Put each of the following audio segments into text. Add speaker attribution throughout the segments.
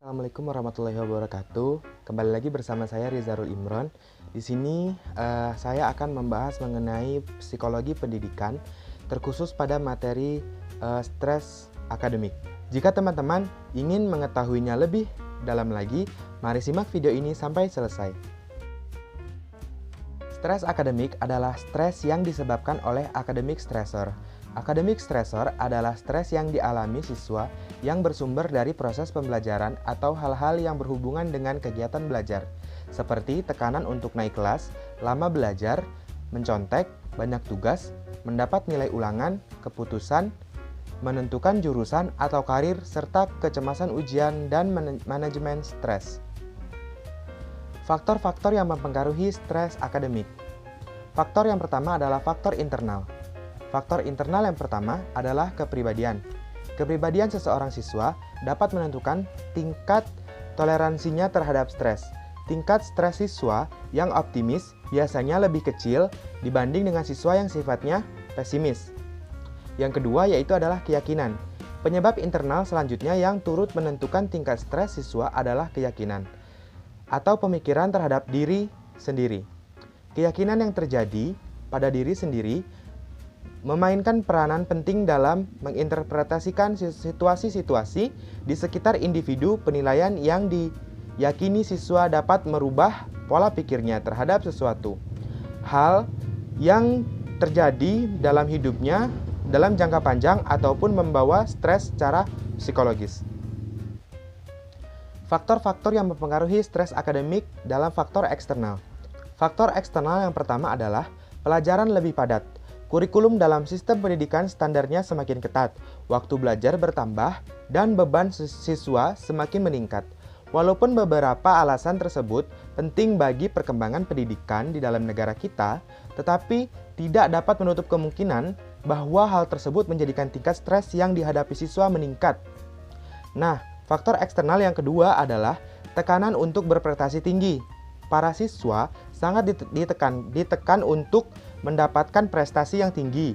Speaker 1: Assalamualaikum warahmatullahi wabarakatuh. Kembali lagi bersama saya Rizarul Imron. Di sini saya akan membahas mengenai psikologi pendidikan, terkhusus pada materi stres akademik. Jika teman-teman ingin mengetahuinya lebih dalam lagi, mari simak video ini sampai selesai. Stres akademik adalah stres yang disebabkan oleh academic stressor. Academic stressor adalah stres yang dialami siswa yang bersumber dari proses pembelajaran atau hal-hal yang berhubungan dengan kegiatan belajar, seperti tekanan untuk naik kelas, lama belajar, mencontek, banyak tugas, mendapat nilai ulangan, keputusan, menentukan jurusan atau karir, serta kecemasan ujian dan manajemen stres. Faktor-faktor yang mempengaruhi stres akademik. Faktor yang pertama adalah faktor internal. Faktor internal yang pertama adalah kepribadian. Kepribadian seseorang siswa dapat menentukan tingkat toleransinya terhadap stres. Tingkat stres siswa yang optimis biasanya lebih kecil dibanding dengan siswa yang sifatnya pesimis. Yang kedua yaitu adalah keyakinan. Penyebab internal selanjutnya yang turut menentukan tingkat stres siswa adalah keyakinan atau pemikiran terhadap diri sendiri. Keyakinan yang terjadi pada diri sendiri memainkan peranan penting dalam menginterpretasikan situasi-situasi di sekitar individu. Penilaian yang diyakini siswa dapat merubah pola pikirnya terhadap sesuatu hal yang terjadi dalam hidupnya dalam jangka panjang ataupun membawa stres secara psikologis. Faktor-faktor yang mempengaruhi stres akademik dalam faktor eksternal. Faktor eksternal yang pertama adalah pelajaran lebih padat. Kurikulum dalam sistem pendidikan standarnya semakin ketat, waktu belajar bertambah, dan beban siswa semakin meningkat. Walaupun beberapa alasan tersebut penting bagi perkembangan pendidikan di dalam negara kita, tetapi tidak dapat menutup kemungkinan bahwa hal tersebut menjadikan tingkat stres yang dihadapi siswa meningkat. Nah, faktor eksternal yang kedua adalah tekanan untuk berprestasi tinggi. Para siswa sangat ditekan untuk mendapatkan prestasi yang tinggi,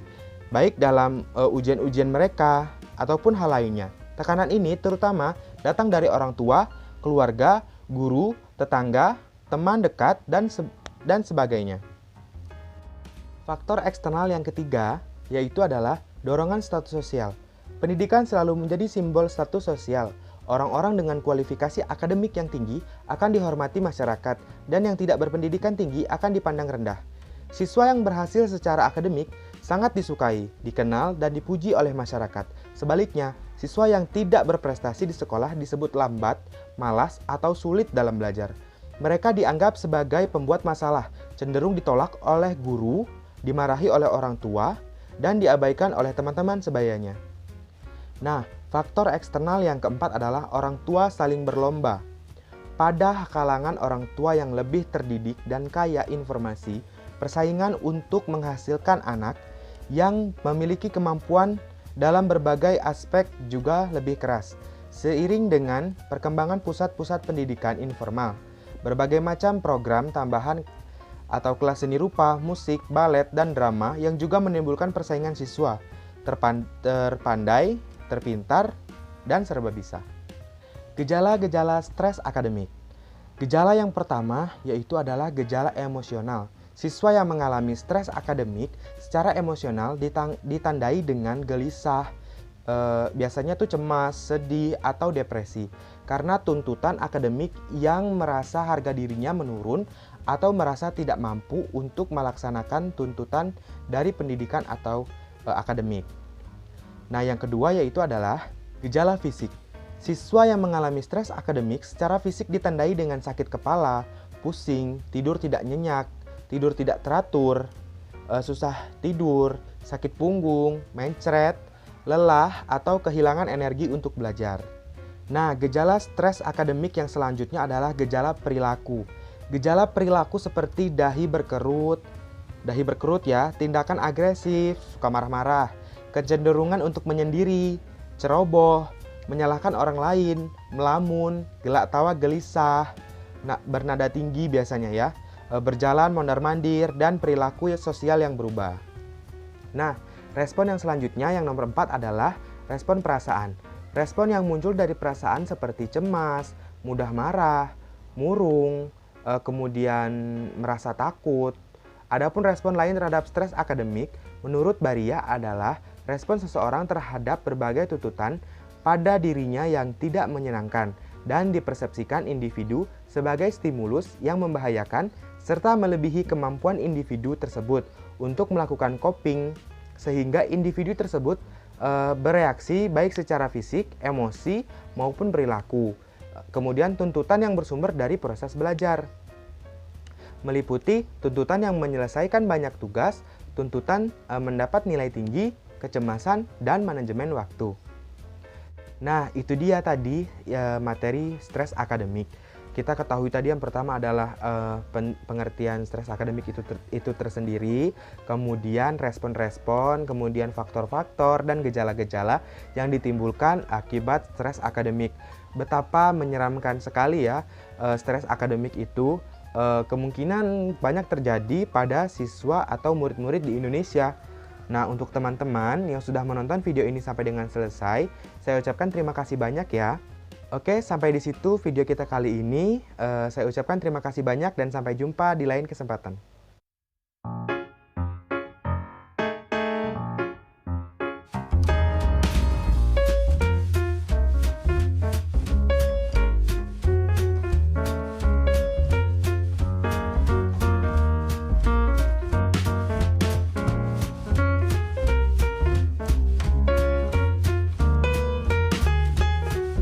Speaker 1: baik dalam ujian-ujian mereka ataupun hal lainnya. Tekanan ini terutama datang dari orang tua, keluarga, guru, tetangga, teman dekat, dan sebagainya. Faktor eksternal yang ketiga yaitu adalah dorongan status sosial. Pendidikan selalu menjadi simbol status sosial. Orang-orang dengan kualifikasi akademik yang tinggi akan dihormati masyarakat, dan yang tidak berpendidikan tinggi akan dipandang rendah. Siswa yang berhasil secara akademik sangat disukai, dikenal, dan dipuji oleh masyarakat. Sebaliknya, siswa yang tidak berprestasi di sekolah disebut lambat, malas, atau sulit dalam belajar. Mereka dianggap sebagai pembuat masalah, cenderung ditolak oleh guru, dimarahi oleh orang tua, dan diabaikan oleh teman-teman sebayanya. Nah, faktor eksternal yang keempat adalah orang tua saling berlomba. Pada kalangan orang tua yang lebih terdidik dan kaya informasi, persaingan untuk menghasilkan anak yang memiliki kemampuan dalam berbagai aspek juga lebih keras. Seiring dengan perkembangan pusat-pusat pendidikan informal, berbagai macam program tambahan atau kelas seni rupa, musik, balet, dan drama yang juga menimbulkan persaingan siswa terpandai, terpintar, dan serba bisa. Gejala-gejala stres akademik. Gejala yang pertama yaitu adalah gejala emosional. Siswa yang mengalami stres akademik secara emosional ditandai dengan gelisah, biasanya tuh cemas, sedih, atau depresi karena tuntutan akademik yang merasa harga dirinya menurun atau merasa tidak mampu untuk melaksanakan tuntutan dari pendidikan atau akademik. Nah, yang kedua yaitu adalah gejala fisik. Siswa yang mengalami stres akademik secara fisik ditandai dengan sakit kepala, pusing, tidur tidak nyenyak, tidur tidak teratur, susah tidur, sakit punggung, mencret, lelah, atau kehilangan energi untuk belajar. Nah, gejala stres akademik yang selanjutnya adalah gejala perilaku. Gejala perilaku seperti dahi berkerut, dahi berkerut ya, tindakan agresif, suka marah-marah, kecenderungan untuk menyendiri, ceroboh, menyalahkan orang lain, melamun, gelak tawa gelisah, bernada tinggi biasanya ya, berjalan mondar-mandir, dan perilaku sosial yang berubah. Nah, respon yang selanjutnya yang nomor 4 adalah respon perasaan. Respon yang muncul dari perasaan seperti cemas, mudah marah, murung, kemudian merasa takut. Adapun respon lain terhadap stres akademik, menurut Baria adalah respon seseorang terhadap berbagai tuntutan pada dirinya yang tidak menyenangkan dan dipersepsikan individu sebagai stimulus yang membahayakan serta melebihi kemampuan individu tersebut untuk melakukan coping, sehingga individu tersebut bereaksi baik secara fisik, emosi, maupun perilaku. Kemudian tuntutan yang bersumber dari proses belajar meliputi tuntutan yang menyelesaikan banyak tugas, tuntutan mendapat nilai tinggi, kecemasan, dan manajemen waktu. Nah, itu dia tadi materi stres akademik. Kita ketahui tadi yang pertama adalah pengertian stres akademik itu tersendiri, kemudian respon-respon, kemudian faktor-faktor dan gejala-gejala yang ditimbulkan akibat stres akademik. Betapa menyeramkan sekali ya stres akademik itu. Kemungkinan banyak terjadi pada siswa atau murid-murid di Indonesia. Nah, untuk teman-teman yang sudah menonton video ini sampai dengan selesai, saya ucapkan terima kasih banyak ya. Oke, sampai di situ video kita kali ini. Saya ucapkan terima kasih banyak dan sampai jumpa di lain kesempatan.